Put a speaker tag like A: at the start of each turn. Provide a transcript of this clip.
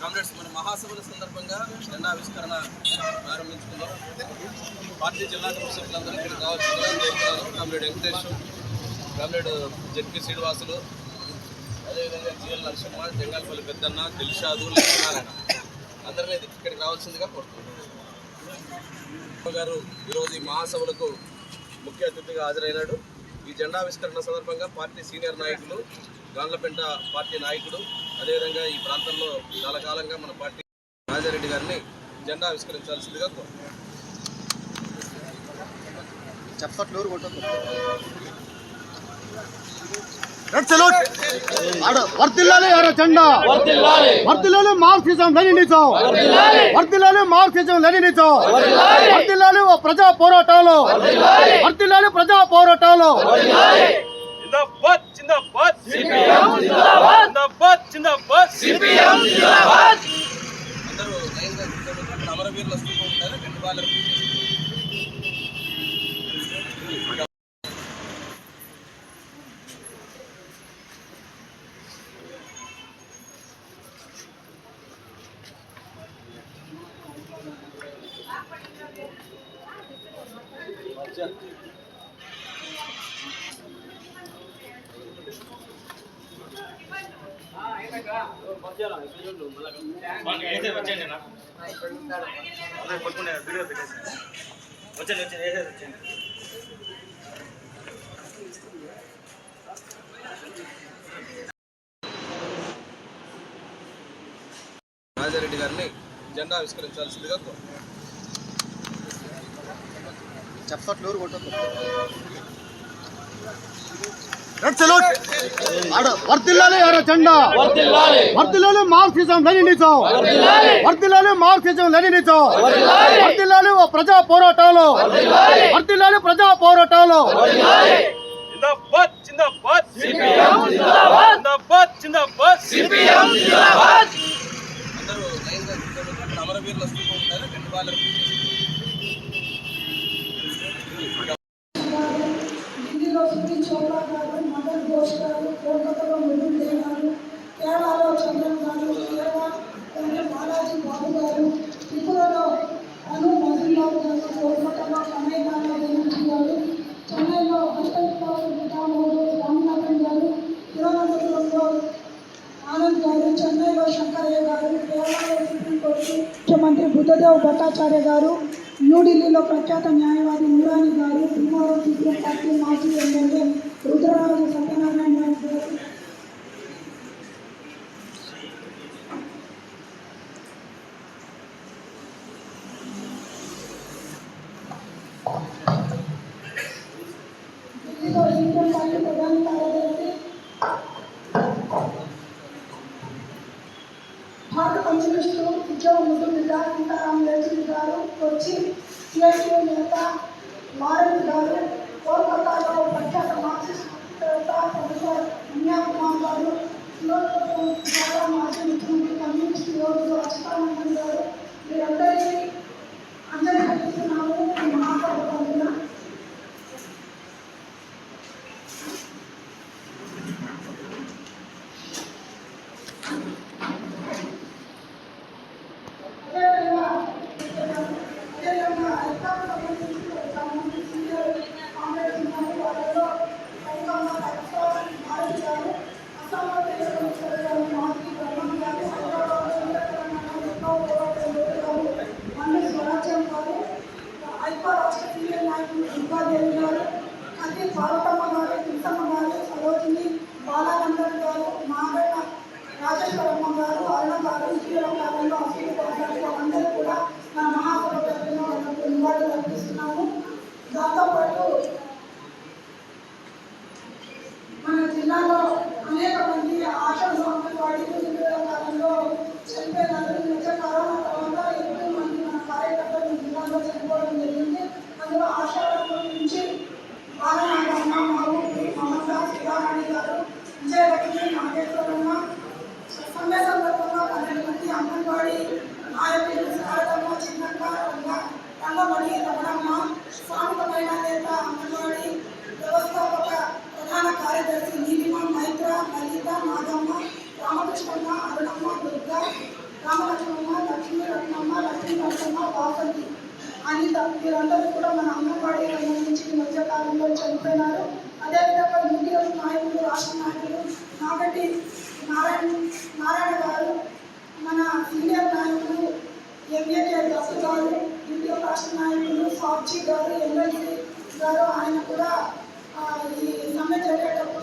A: Comrades మన మహాసభల సందర్భంగా జెండా ఆవిష్కరణ ప్రారంభించుకున్నాం. పార్టీ జిల్లా కమిషనర్లందరూ ఇక్కడ కావాల్సిందిగా comrade Venkatesh, comrade ZP Srinivasulu, అదేవిధంగా జిఎల్ నరసింహ, జంగాలపల్లి పెద్దన్న, దిల్షాదు, లక్ష్మీనారాయణ అందరినీ ఇక్కడికి రావాల్సిందిగా కోరుతున్నాం. గారు ఈరోజు ఈ మహాసభలకు ముఖ్య అతిథిగా హాజరైనాడు. ఈ జెండా ఆవిష్కరణ సందర్భంగా పార్టీ సీనియర్ నాయకులు, గాండ్లపెంట పార్టీ నాయకుడు, అదేవిధంగా ఈ ప్రాంతంలో చాలా కాలంగా మన పార్టీ రాజారెడ్డి గారిని జెండా ఆవిష్కరించాల్సిందిగా కోరుతున్నాం.
B: వర్ధిల్లాలి జెండా, వర్ధిల్లాలి మార్క్సిజం లెనినిజం, వర్ధిల్లాలి మార్క్సిజం లెనినిజం, వర్ధిల్లాలి ప్రజా పోరాటాలు, వర్ధిల్లాలి ప్రజా పోరాటాలు.
C: జిందాబాద్ జిందాబాద్ సిపిఎం జిందాబాద్ జిందాబాద్ జిందాబాద్ సిపిఎం జిందాబాద్.
A: అందరూ అమరవీరుల స్థూపం ఉంటారు, రెండు వాళ్ళ రాజారెడ్డి గారిని జెండా ఆవిష్కరించాల్సిందిగా కోరుతున్నాం.
B: వర్ధిల్లాలి జెండా, వర్ధిల్లాలి మార్క్సిజం లెనినిజం, వర్ధిల్లాలి మార్క్సిజం లెనినిజం, వర్ధిల్లాలి ప్రజా పోరాటాలు, వర్ధిల్లాలి ప్రజా పోరాటాలు.
C: జిందాబాద్ జిందాబాద్ సిపిఎం జిందాబాద్ జిందాబాద్ జిందాబాద్ సిపిఎం జిందాబాద్.
A: అందరూ అమరవీరుల స్థూపం ఉంటారు, రెండు వాళ్ళ
D: కోల్కతాలో మురుగు గారు, కేరళలో చంద్రన్ గారు, బాలాజీ బాబు గారు, త్రిపురలో అను మజీబాబు గారు, కోల్కతాలో కమేగాలో గారు, చెన్నైలో అష్టమూరు రామనాథన్ గారు, తిరువనంతపురంలో ఆనంద్ గారు, చెన్నైలో శంకరయ్య గారు, కేరళలో సుప్రీంకోర్టు ముఖ్యమంత్రి బుద్ధదేవ్ భట్టాచార్య గారు, న్యూఢిల్లీలో ప్రఖ్యాత న్యాయవాది మురాని గారు, భీమవరం సిపిఎం పార్టీ మాజీ ఎమ్మెల్యే రుద్రరాజు సత్యనారాయణ నాయుడు గారు, ఢిల్లీలో సిపిఎం పార్టీ ప్రధాన కార్యదర్శి భారత కమ్యూనిస్టు ఉద్యమ ముద్దుబిడ్డ సీతారాం యేచూరి గారు, కొచ్చి సిఐటియు నేత లారెన్స్ గారు, కోల్కతాలో ప్రఖ్యాత మార్క్సిస్ట్ ప్రొఫెసర్ కన్యాకుమార్ గారు, చాలా మాజీ ముఖ్యమంత్రి కమ్యూనిస్టు యోధులు అచ్యుతానందన్ గారు, వీరందరికీ అంజలి ఘటిస్తున్నాము. ఈ మహాసభ నరసింహ వాసంతి అనిత వీరందరూ కూడా మన అంగన్వాడీ రంగం నుంచి ఈ మధ్య కాలంలో చనిపోయినారు. అదేవిధంగా యూటీఎఫ్ నాయకులు, రాష్ట్ర నాయకులు నాగటి నారాయణ గారు, మన సీనియర్ నాయకులు ఎంఏకే దత్తు గారు, యూటీఎఫ్ రాష్ట్ర నాయకులు సాక్షి గారు, ఎమ్మెల్సీ గారు, ఆయన కూడా ఈ సమ్మె జరిగేటప్పుడు